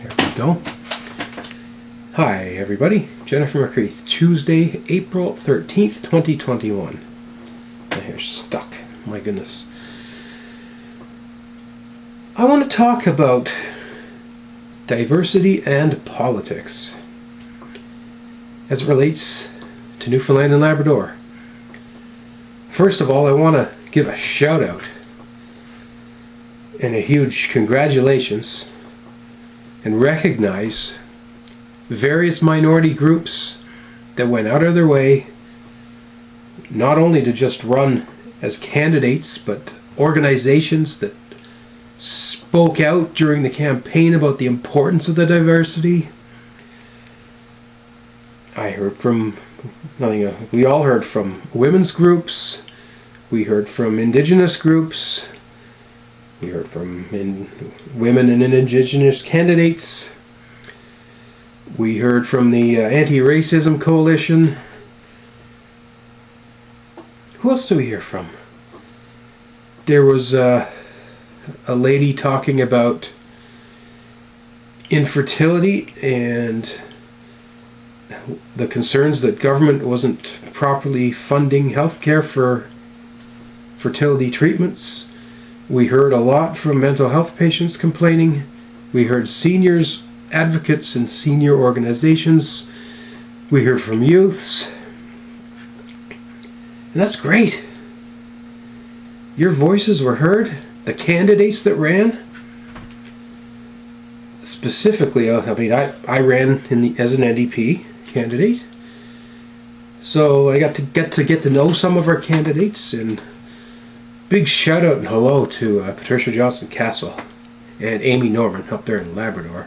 There we go. Hi everybody, Jennifer McCreath. Tuesday, April 13th, 2021. My hair's stuck. My goodness. I want to talk about diversity and politics as it relates to Newfoundland and Labrador. First of all, I want to give a shout out and a huge congratulations and recognize various minority groups that went out of their way not only to just run as candidates, but organizations that spoke out during the campaign about the importance of the diversity. I heard from, we all heard from women's groups, we heard from indigenous groups, we heard from women and indigenous candidates. We heard from the Anti-Racism Coalition. Who else do we hear from? There was a lady talking about infertility and the concerns that government wasn't properly funding healthcare for fertility treatments. We heard a lot from mental health patients complaining. We heard seniors, advocates and senior organizations. We heard from youths. And that's great. Your voices were heard. The candidates that ran. Specifically, I ran as an NDP candidate. So I got to get to know some of our candidates, and big shout out and hello to Patricia Johnson Castle and Amy Norman up there in Labrador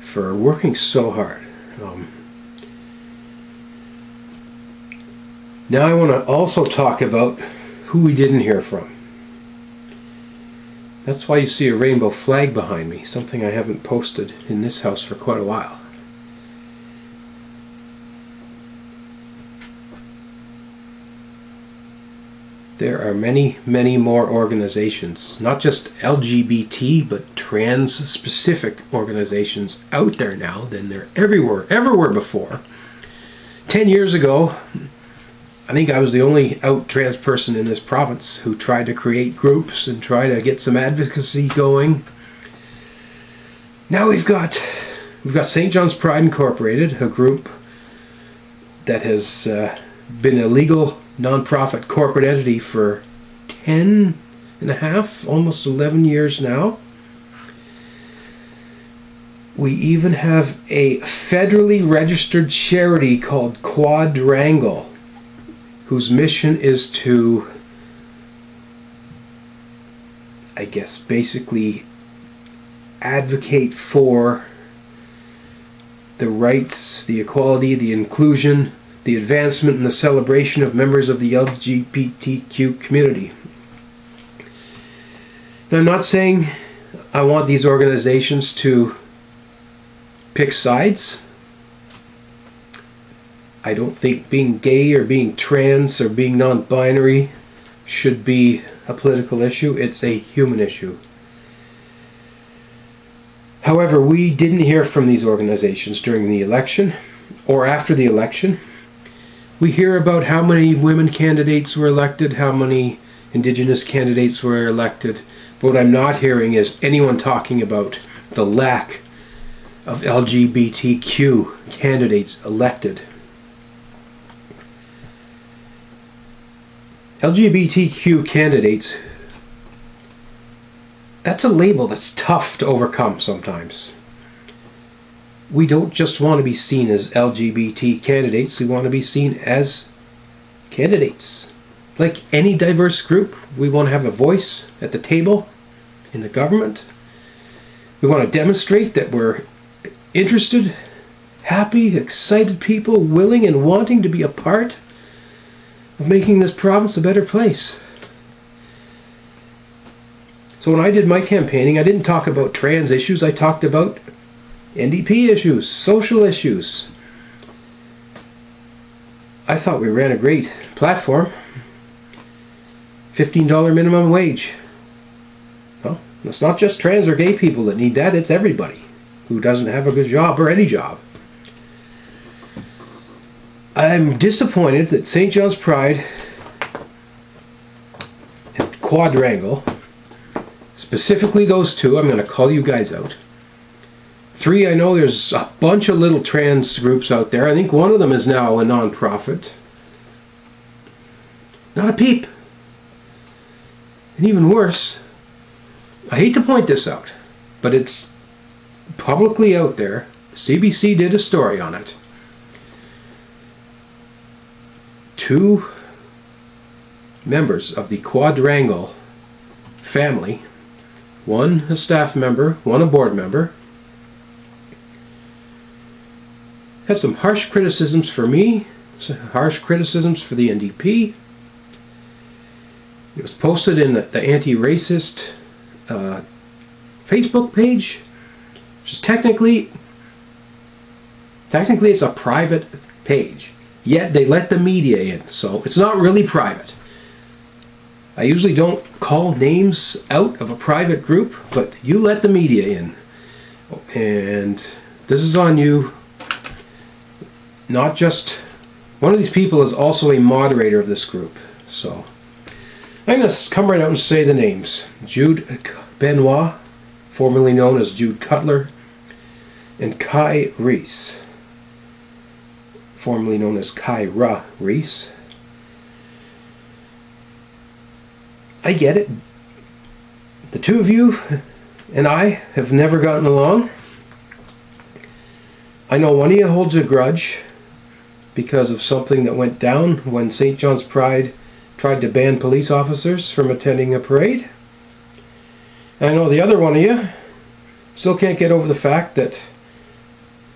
for working so hard. Now I want to also talk about who we didn't hear from. That's why you see a rainbow flag behind me, something I haven't posted in this house for quite a while. There are many, many more organizations, not just LGBT, but trans-specific organizations out there now than there ever were before. 10 years ago, I think I was the only out trans person in this province who tried to create groups and try to get some advocacy going. Now we've got St. John's Pride Incorporated, a group that has been a legal non-profit corporate entity for 10 and a half, almost 11 years now. We even have a federally registered charity called Quadrangle, whose mission is to, I guess, basically advocate for the rights, the equality, the inclusion, the advancement and the celebration of members of the LGBTQ community. Now, I'm not saying I want these organizations to pick sides. I don't think being gay or being trans or being non-binary should be a political issue. It's a human issue. However, we didn't hear from these organizations during the election or after the election. We hear about how many women candidates were elected, how many indigenous candidates were elected, but what I'm not hearing is anyone talking about the lack of LGBTQ candidates elected. LGBTQ candidates, that's a label that's tough to overcome sometimes. We don't just want to be seen as LGBT candidates, we want to be seen as candidates. Like any diverse group, we want to have a voice at the table in the government. We want to demonstrate that we're interested, happy, excited people, willing and wanting to be a part of making this province a better place. So when I did my campaigning, I didn't talk about trans issues, I talked about NDP issues, social issues. I thought we ran a great platform. $15 minimum wage. Well, it's not just trans or gay people that need that, it's everybody. who doesn't have a good job or any job. I'm disappointed that St. John's Pride and Quadrangle, specifically those two, I'm going to call you guys out. 3, I know there's a bunch of little trans groups out there. I think one of them is now a non-profit. Not a peep. And even worse, I hate to point this out, but it's publicly out there. CBC did a story on it. 2 members of the Quadrangle family, one a staff member, one a board member, had some harsh criticisms for me, some harsh criticisms for the NDP. It was posted in the anti-racist Facebook page, which is technically it's a private page. Yet they let the media in, so it's not really private. I usually don't call names out of a private group, but you let the media in. And this is on you. Not just... One of these people is also a moderator of this group. So I'm going to come right out and say the names. Jude Benoit, formerly known as Jude Cutler, and Kai Reese, formerly known as Kyra Reese. I get it. The two of you and I have never gotten along. I know one of you holds a grudge because of something that went down when St. John's Pride tried to ban police officers from attending a parade. I know the other one of you still can't get over the fact that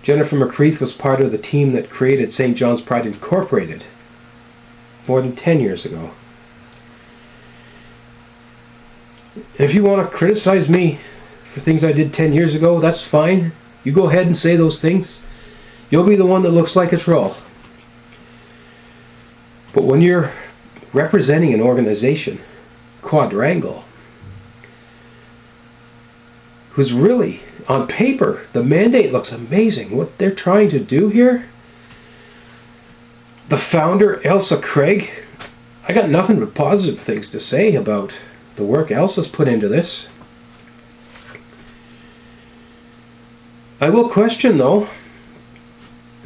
Jennifer McCreath was part of the team that created St. John's Pride Incorporated more than 10 years ago. And if you want to criticize me for things I did 10 years ago, that's fine. You go ahead and say those things. You'll be the one that looks like a troll. But when you're representing an organization, Quadrangle, who's really, on paper, the mandate looks amazing. What they're trying to do here, the founder, Elsa Craig, I got nothing but positive things to say about the work Elsa's put into this. I will question, though,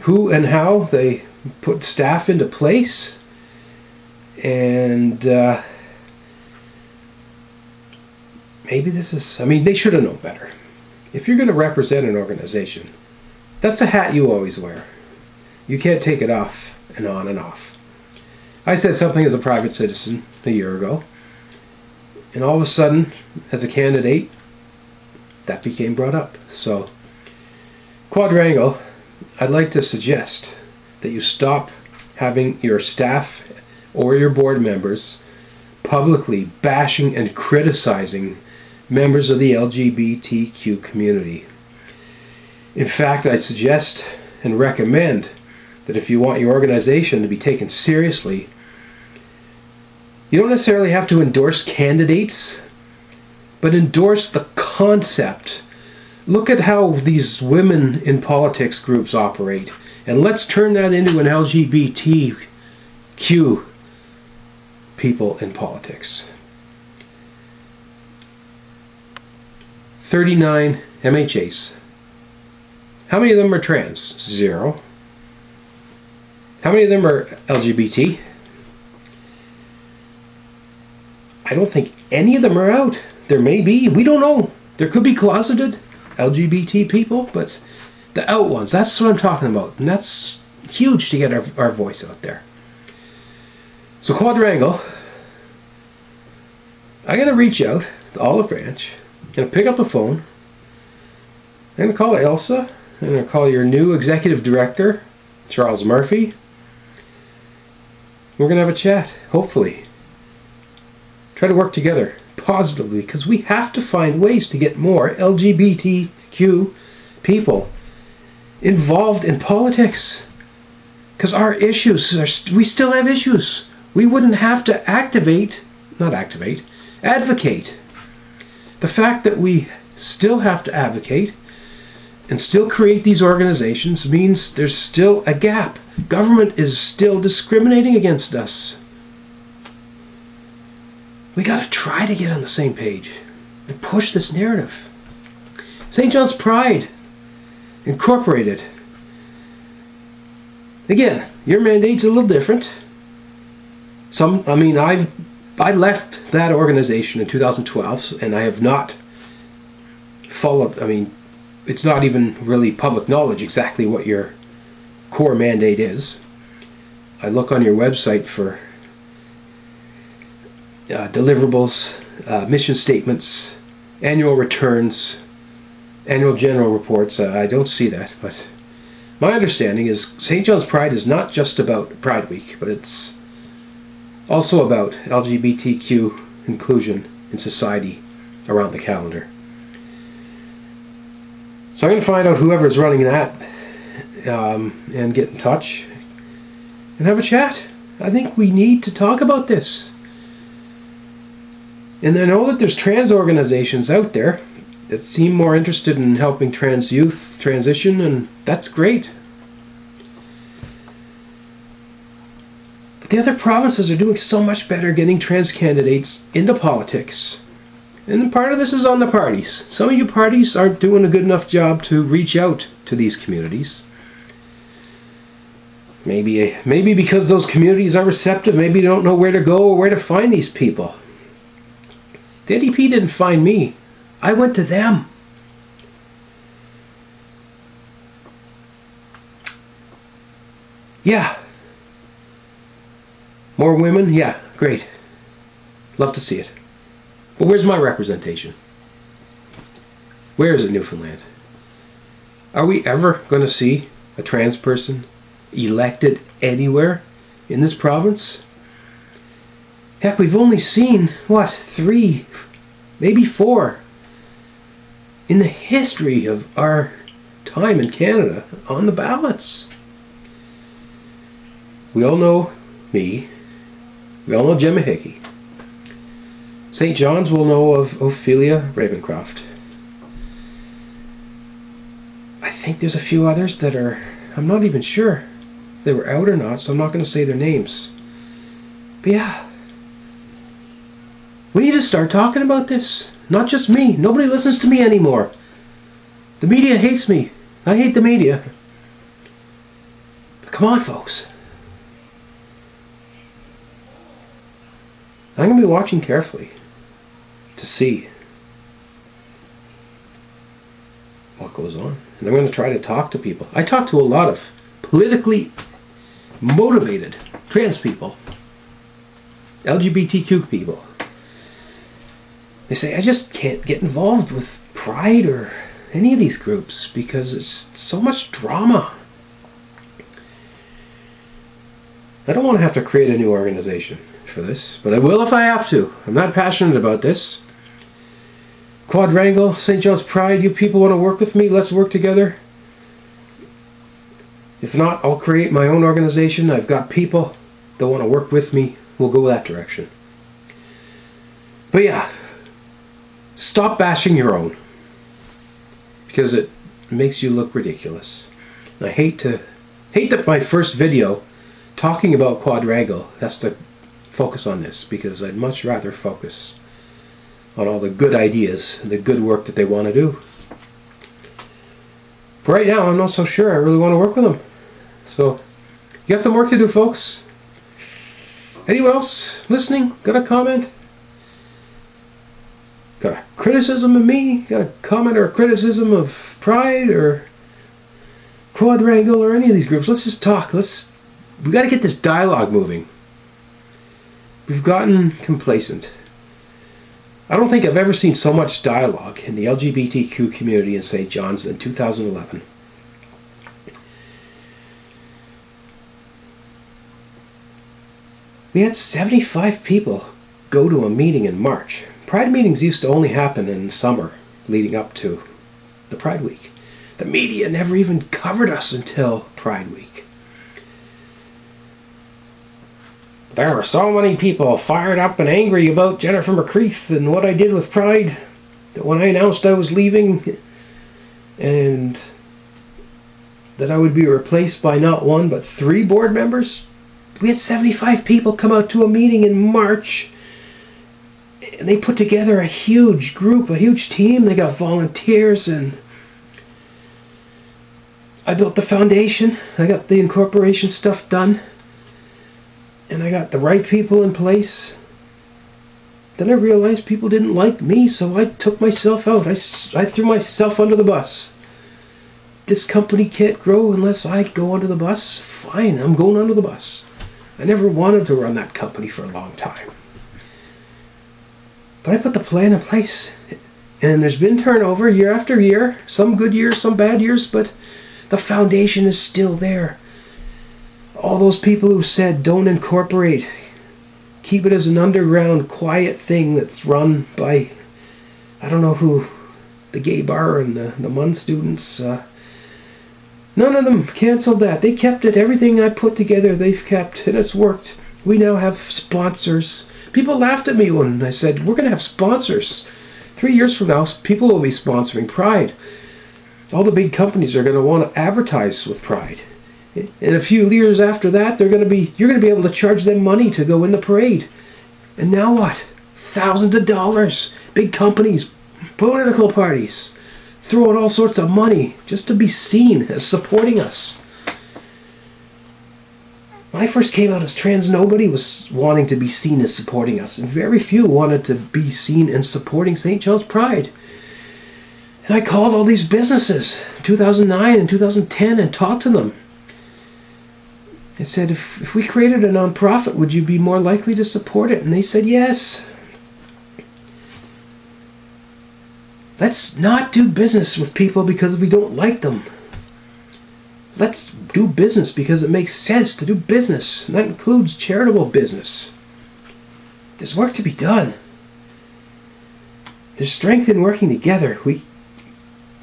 who and how they put staff into place. And maybe this is... I mean, they should have known better. If you're going to represent an organization, that's a hat you always wear. You can't take it off and on and off. I said something as a private citizen a year ago, and all of a sudden, as a candidate, that became brought up. So, Quadrangle, I'd like to suggest that you stop having your staff or your board members publicly bashing and criticizing members of the LGBTQ community. In fact, I suggest and recommend that if you want your organization to be taken seriously, you don't necessarily have to endorse candidates, but endorse the concept. Look at how these women in politics groups operate, and let's turn that into an LGBTQ people in politics. 39 MHAs. How many of them are trans? 0. How many of them are LGBT? I don't think any of them are out. There may be. We don't know. There could be closeted LGBT people, but the out ones, that's what I'm talking about. And that's huge to get our voice out there. So Quadrangle, I'm going to reach out to Olive Branch. I'm going to pick up the phone. I'm going to call Elsa. I'm going to call your new executive director, Charles Murphy. We're going to have a chat, hopefully. Try to work together positively, because we have to find ways to get more LGBTQ people involved in politics. Because our issues, we still have issues. We wouldn't have to advocate. The fact that we still have to advocate and still create these organizations means there's still a gap. Government is still discriminating against us. We got to try to get on the same page and push this narrative. St. John's Pride Incorporated. Again, your mandate's a little different. I left that organization in 2012, and I have not followed. It's not even really public knowledge exactly what your core mandate is. I look on your website for deliverables, mission statements, annual returns, annual general reports. I don't see that, but my understanding is St. John's Pride is not just about Pride Week, but it's also about LGBTQ inclusion in society around the calendar. So I'm going to find out whoever's running that and get in touch and have a chat. I think we need to talk about this. And I know that there's trans organizations out there that seem more interested in helping trans youth transition, and that's great. But the other provinces are doing so much better getting trans candidates into politics. And part of this is on the parties. Some of you parties aren't doing a good enough job to reach out to these communities. Maybe because those communities are receptive, maybe they don't know where to go or where to find these people. The NDP didn't find me. I went to them. Yeah. More women? Yeah, great. Love to see it. But where's my representation? Where is it, Newfoundland? Are we ever going to see a trans person elected anywhere in this province? Heck, we've only seen, 3, maybe 4 in the history of our time in Canada on the ballots. We all know me. We all know Gemma Hickey. St. John's will know of Ophelia Ravencroft. I think there's a few others that are, I'm not even sure if they were out or not, so I'm not going to say their names. But yeah, we need to start talking about this. Not just me. Nobody listens to me anymore. The media hates me. I hate the media. But come on, folks. I'm going to be watching carefully to see what goes on. And I'm going to try to talk to people. I talk to a lot of politically motivated trans people, LGBTQ people. They say, I just can't get involved with Pride or any of these groups because it's so much drama. I don't want to have to create a new organization for this, but I will if I have to. I'm not passionate about this. Quadrangle, St. John's Pride, you people want to work with me? Let's work together. If not, I'll create my own organization. I've got people that want to work with me. We'll go that direction. But yeah, stop bashing your own, because it makes you look ridiculous. And I hate that my first video talking about Quadrangle has to focus on this, because I'd much rather focus on all the good ideas and the good work that they want to do. But right now, I'm not so sure I really want to work with them. So, you got some work to do, folks. Anyone else listening? Got a comment? Got a criticism of me? Got a comment or a criticism of Pride or Quadrangle or any of these groups? Let's just talk. We got to get this dialogue moving. We've gotten complacent. I don't think I've ever seen so much dialogue in the LGBTQ community in St. John's than 2011. We had 75 people go to a meeting in March. Pride meetings used to only happen in summer leading up to the Pride Week. The media never even covered us until Pride Week. There were so many people fired up and angry about Jennifer McCreath and what I did with Pride that when I announced I was leaving and that I would be replaced by not one but 3 board members. We had 75 people come out to a meeting in March, and they put together a huge group, a huge team. They got volunteers, and I built the foundation. I got the incorporation stuff done, and I got the right people in place. Then I realized people didn't like me, so I took myself out. I threw myself under the bus. This company can't grow unless I go under the bus. Fine, I'm going under the bus. I never wanted to run that company for a long time. But I put the plan in place. And there's been turnover year after year. Some good years, some bad years, but the foundation is still there. All those people who said don't incorporate, keep it as an underground, quiet thing that's run by, I don't know who, the gay bar and the MUN students. None of them canceled that. They kept it. Everything I put together, they've kept, and it's worked. We now have sponsors. People laughed at me when I said, we're going to have sponsors. 3 years from now, people will be sponsoring Pride. All the big companies are going to want to advertise with Pride. In a few years after that, you're going to be able to charge them money to go in the parade. And now what? Thousands of dollars. Big companies, political parties, throwing all sorts of money just to be seen as supporting us. When I first came out as trans, nobody was wanting to be seen as supporting us, and very few wanted to be seen in supporting St. John's Pride. And I called all these businesses in 2009 and 2010 and talked to them. I said, if we created a nonprofit, would you be more likely to support it? And they said yes. Let's not do business with people because we don't like them. Let's do business because it makes sense to do business. And that includes charitable business. There's work to be done. There's strength in working together.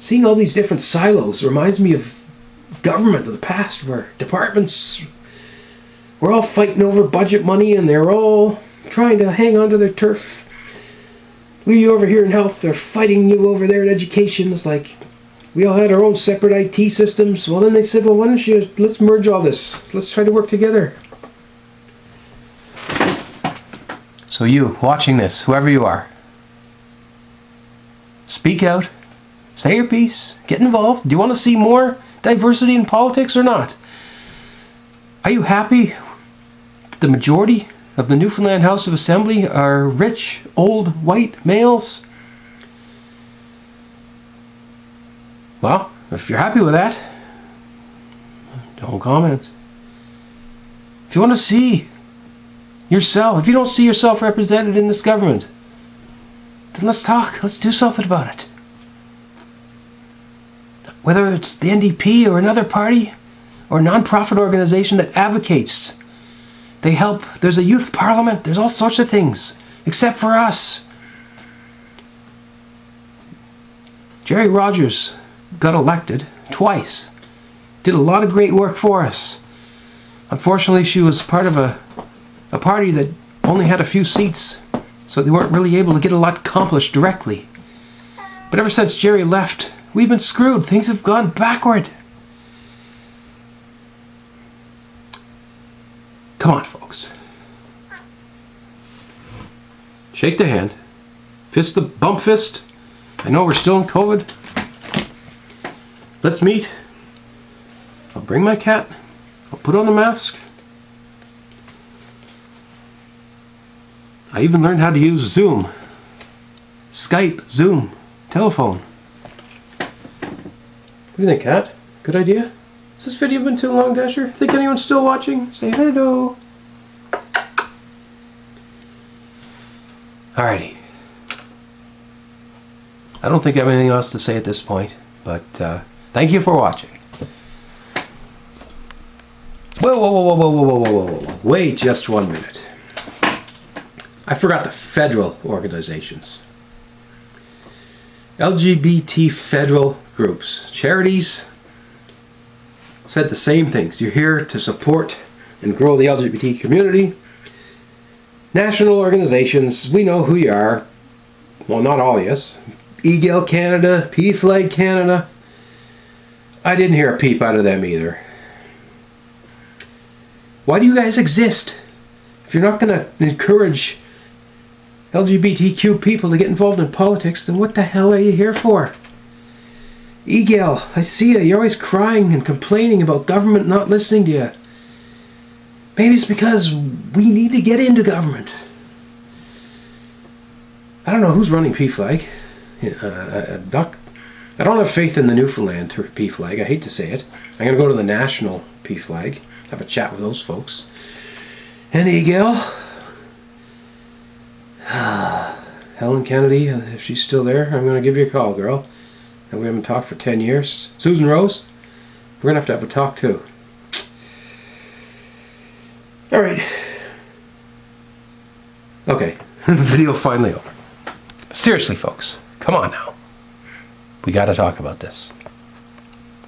Seeing all these different silos reminds me of government of the past, where departments were all fighting over budget money and they're all trying to hang on to their turf. We over here in health, they're fighting you over there in education. It's like we all had our own separate IT systems. Well, then they said, well, why don't you, let's merge all this. Let's try to work together. So you, watching this, whoever you are, speak out, say your piece, get involved. Do you want to see more diversity in politics or not? Are you happy the majority of the Newfoundland House of Assembly are rich, old, white males? Well, if you're happy with that, don't comment. If you want to see yourself, if you don't see yourself represented in this government, then let's talk. Let's do something about it. Whether it's the NDP or another party or a non-profit organization that advocates, they help. There's a youth parliament. There's all sorts of things, except for us. Jerry Rogers got elected twice. Did a lot of great work for us. Unfortunately, she was part of a party that only had a few seats, so they weren't really able to get a lot accomplished directly. But ever since Jerry left, we've been screwed. Things have gone backward. Come on, folks. Shake the hand. Fist the bump fist. I know we're still in COVID. Let's meet. I'll bring my cat. I'll put on the mask. I even learned how to use Zoom. Skype, Zoom, telephone. What do you think, Kat? Good idea? Has this video been too long, Dasher? Think anyone's still watching? Say hello. Alrighty. I don't think I have anything else to say at this point, but thank you for watching. Whoa. Wait just 1 minute. I forgot the federal organizations. LGBT federal groups, charities, said the same things. You're here to support and grow the LGBT community. National organizations, we know who you are. Well, not all of us. EGAL Canada, PFLAG Canada. I didn't hear a peep out of them either. Why do you guys exist? If you're not going to encourage LGBTQ people to get involved in politics, then what the hell are you here for? Egel, I see you. You're always crying and complaining about government not listening to you. Maybe it's because we need to get into government. I don't know who's running PFLAG. I don't have faith in the Newfoundland PFLAG. I hate to say it. I'm going to go to the national PFLAG. Have a chat with those folks. And Egel. Helen Kennedy, if she's still there, I'm going to give you a call, girl. And we haven't talked for 10 years. Susan Rose, we're going to have a talk too. Alright. Okay. Video finally over. Seriously, folks. Come on now. We got to talk about this.